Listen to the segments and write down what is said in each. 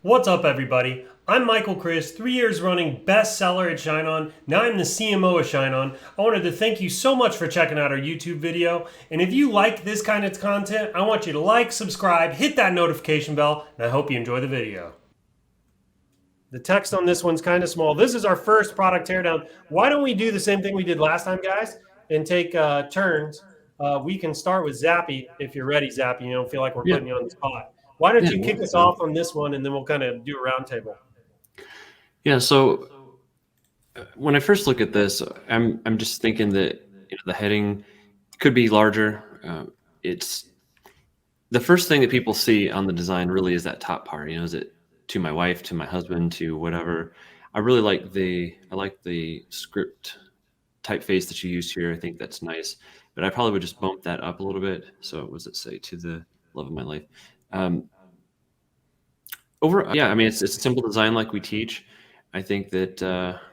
What's up, everybody? I'm Michael Chris, 3 years running bestseller at ShineOn. Now I'm the CMO of ShineOn. I wanted to thank you so much for checking out our YouTube video. And if you like this kind of content, I want you to like, subscribe, hit that notification bell, and I hope you enjoy the video. The text on this one's kind of small. This is our first product teardown. Why don't we do the same thing we did last time, guys, and take turns? We can start with Zappy if you're ready, Zappy. You don't feel like we're Yeah, putting you on the spot. Why don't yeah, you kick us off on this one, and then we'll kind of do a roundtable. yeah. So when I first look at this, I'm just thinking that the heading could be larger. It's the first thing that people see on the design really is that top part. Is it to my wife, to my husband, to whatever. I really like the script typeface that you use here. I think that's nice, but I probably would just bump that up a little bit. So what does it say? To the love of my life. Um, yeah, I mean it's a simple design like we teach. I think that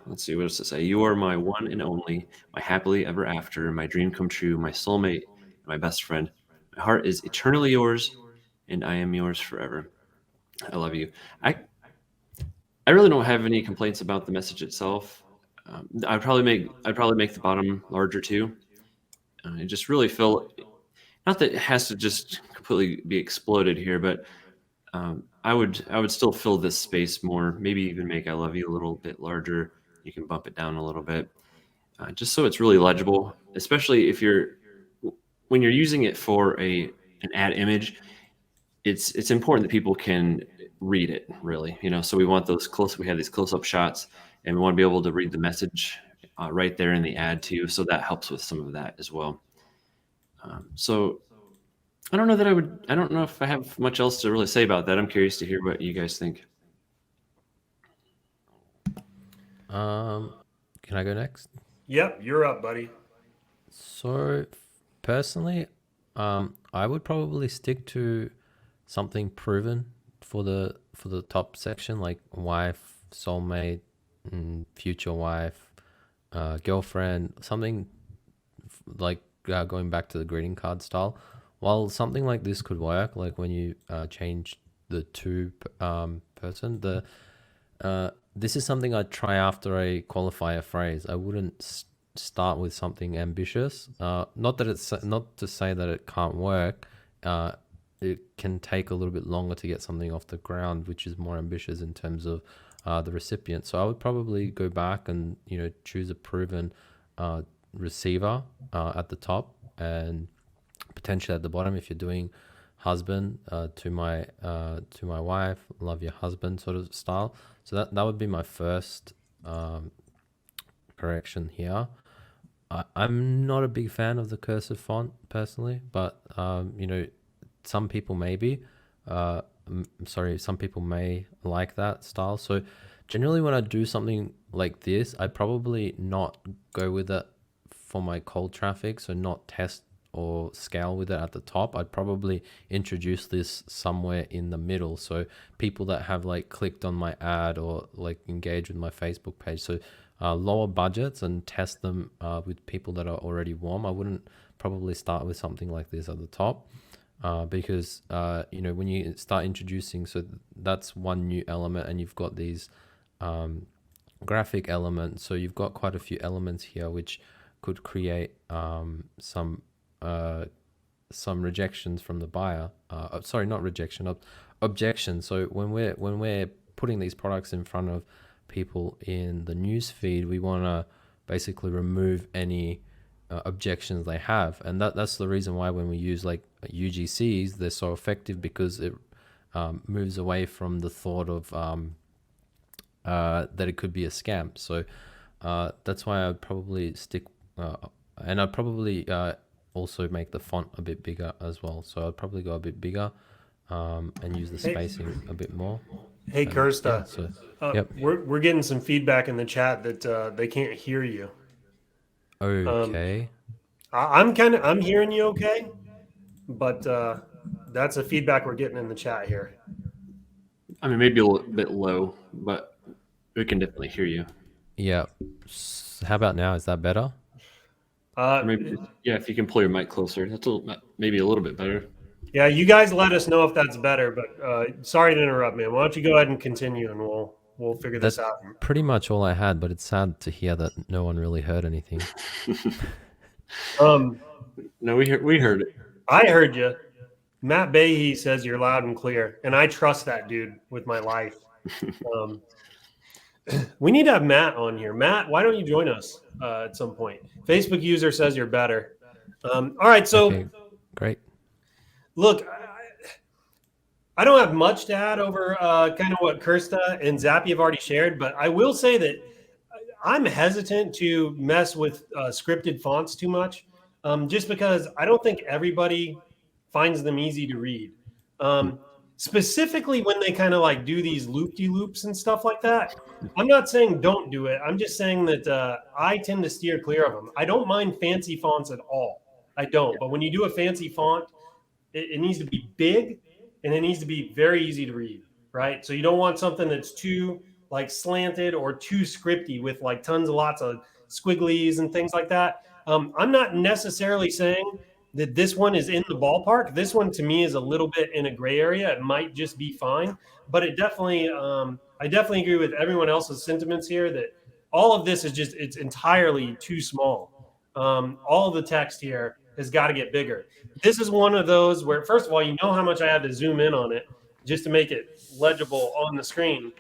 let's see, what does it say? You are my one and only, my happily ever after, my dream come true, my soulmate, my best friend. My heart is eternally yours, and I am yours forever. I love you. I I really don't have any complaints about the message itself. I'd probably make the bottom larger too. I just really feel not that it has to just completely be exploded here, but I would still fill this space more. Maybe even make "I love you" a little bit larger. You can bump it down a little bit, just so it's really legible. Especially if when you're using it for an ad image, it's important that people can read it really. So we want those close. We have these close-up shots, and we want to be able to read the message right there in the ad too. So that helps with some of that as well. So I don't know that I would. I don't know if I have much else to really say about that. I'm curious to hear what you guys think. Can I go next? Yep, you're up, buddy. So, personally, I would probably stick to something proven for the top section, like wife, soulmate, future wife, girlfriend, something like going back to the greeting card style. While something like this could work, like when you change the to person, this is something I'd try after I qualify a phrase. I wouldn't start with something ambitious. Not to say that it can't work. It can take a little bit longer to get something off the ground, which is more ambitious in terms of the recipient. So I would probably go back and choose a proven receiver at the top, and potentially at the bottom if you're doing husband to my wife, love your husband sort of style. So that would be my first correction here. I'm not a big fan of the cursive font personally, but some people may be. Some people may like that style. So generally when I do something like this, I probably not go with it for my cold traffic, so not test or scale with it at the top. I'd probably introduce this somewhere in the middle, so people that have like clicked on my ad or like engaged with my Facebook page, so lower budgets, and test them with people that are already warm. I wouldn't probably start with something like this at the top, because when you start introducing, so that's one new element, and you've got these graphic elements, so you've got quite a few elements here which could create some rejections from the buyer. Sorry, not rejection, objection. So when we're putting these products in front of people in the news feed, we want to basically remove any objections they have, and that's the reason why when we use like UGCs, they're so effective, because it moves away from the thought of that it could be a scam. So that's why I'd probably stick, and I'd probably also make the font a bit bigger as well. So I'd probably go a bit bigger and use the spacing a bit more. Hey, Kirsta. Yep. We're getting some feedback in the chat that they can't hear you. Okay. I'm hearing you okay, but that's a feedback we're getting in the chat here. I mean, maybe a little bit low, but we can definitely hear you. Yeah. How about now? Is that better? Maybe, yeah, if you can pull your mic closer, maybe a little bit better. Yeah, you guys let us know if that's better, but sorry to interrupt, man. Why don't you go ahead and continue, and we'll figure this That's out. pretty much all I had, but it's sad to hear that no one really heard anything. Um, No, we heard it. I heard you. Matt Behe says you're loud and clear, and I trust that dude with my life. We need to have Matt on here. Matt, why don't you join us at some point? Facebook user says you're better. All right, so Okay, great. look, I don't have much to add over kind of what Kirsta and Zappy have already shared, but I will say that I'm hesitant to mess with scripted fonts too much, just because I don't think everybody finds them easy to read. Specifically when they kind of like do these loop-de-loops and stuff like that. I'm not saying don't do it. I'm just saying that I tend to steer clear of them. I don't mind fancy fonts at all. I don't. But when you do a fancy font, it needs to be big and it needs to be very easy to read, right? So you don't want something that's too like slanted or too scripty with like tons of lots of squigglies and things like that. I'm not necessarily saying that this one is in the ballpark. This one to me is a little bit in a gray area. It might just be fine, but it definitely, I definitely agree with everyone else's sentiments here that all of this is just, it's entirely too small. All of the text here has got to get bigger. This is one of those where, first of all, you know how much I had to zoom in on it just to make it legible on the screen.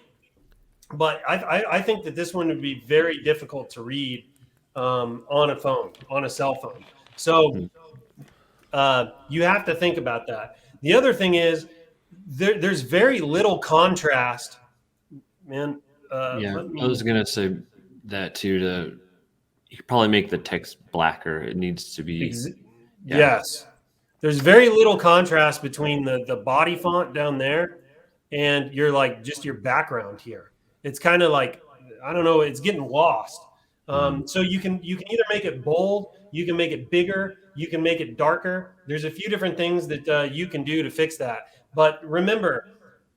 But I think that this one would be very difficult to read on a phone, on a cell phone. So you have to think about that. The other thing is there's very little contrast, man. Yeah, I was gonna say that too. You could probably make the text blacker. It needs to be. Yes. There's very little contrast between the body font down there and your like just your background here. It's kind of like, I don't know, it's getting lost. So you can either make it bold, you can make it bigger, you can make it darker. There's a few different things that you can do to fix that. But remember,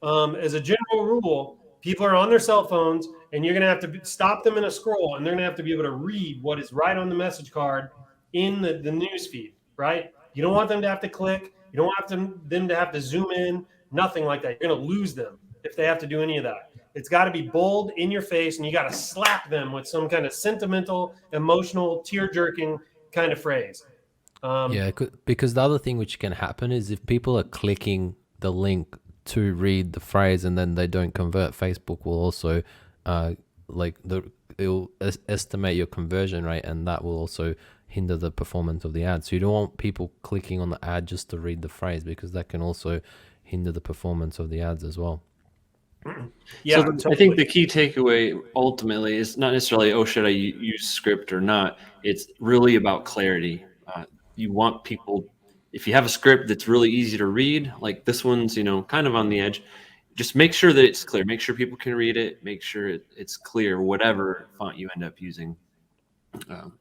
as a general rule, people are on their cell phones, and you're going to have to stop them in a scroll, and they're going to have to be able to read what is right on the message card in the news feed, right? You don't want them to have to click. You don't want them to have to zoom in, nothing like that. You're going to lose them if they have to do any of that. It's got to be bold, in your face, and you got to slap them with some kind of sentimental, emotional, tear-jerking kind of phrase. Because the other thing which can happen is if people are clicking the link to read the phrase and then they don't convert, Facebook will also it'll estimate your conversion rate, and that will also hinder the performance of the ad. So you don't want people clicking on the ad just to read the phrase, because that can also hinder the performance of the ads as well. Yeah, so totally. I think the key takeaway ultimately is not necessarily, oh, should I use script or not? It's really about clarity. You want people, if you have a script that's really easy to read, like this one's, kind of on the edge, just make sure that it's clear. Make sure people can read it. Make sure it's clear, whatever font you end up using. And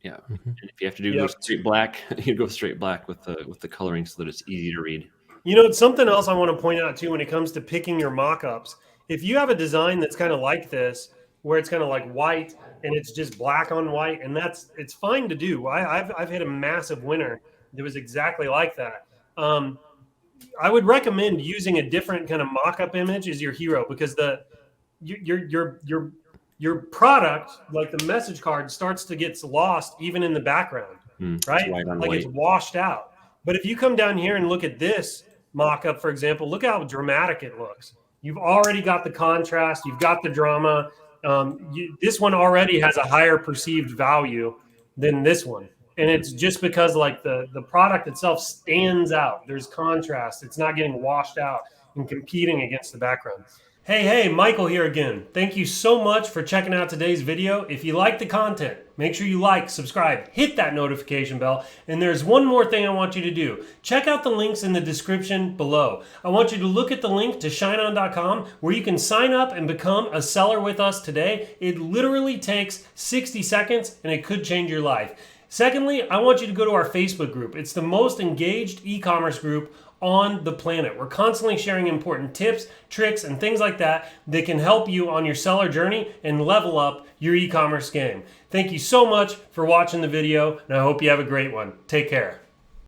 if you have to go straight black, you go straight black with the coloring so that it's easy to read. It's something else I want to point out too when it comes to picking your mock-ups. If you have a design that's kind of like this, where it's kind of like white and it's just black on white, and it's fine to do. I've hit a massive winner that was exactly like that. I would recommend using a different kind of mock-up image as your hero, because your product, like the message card, starts to get lost even in the background, right? Like it's washed out. But if you come down here and look at this mock-up, for example, look how dramatic it looks. You've already got the contrast. You've got the drama. This one already has a higher perceived value than this one. And it's just because like the product itself stands out. There's contrast. It's not getting washed out and competing against the background. Hey, Michael here again. Thank you so much for checking out today's video. If you like the content, make sure you like, subscribe, hit that notification bell. And there's one more thing I want you to do. Check out the links in the description below. I want you to look at the link to ShineOn.com where you can sign up and become a seller with us today. It literally takes 60 seconds and it could change your life. Secondly, I want you to go to our Facebook group. It's the most engaged e-commerce group on the planet. We're constantly sharing important tips, tricks, and things like that can help you on your seller journey and level up your e-commerce game. Thank you so much for watching the video, and I hope you have a great one. Take care.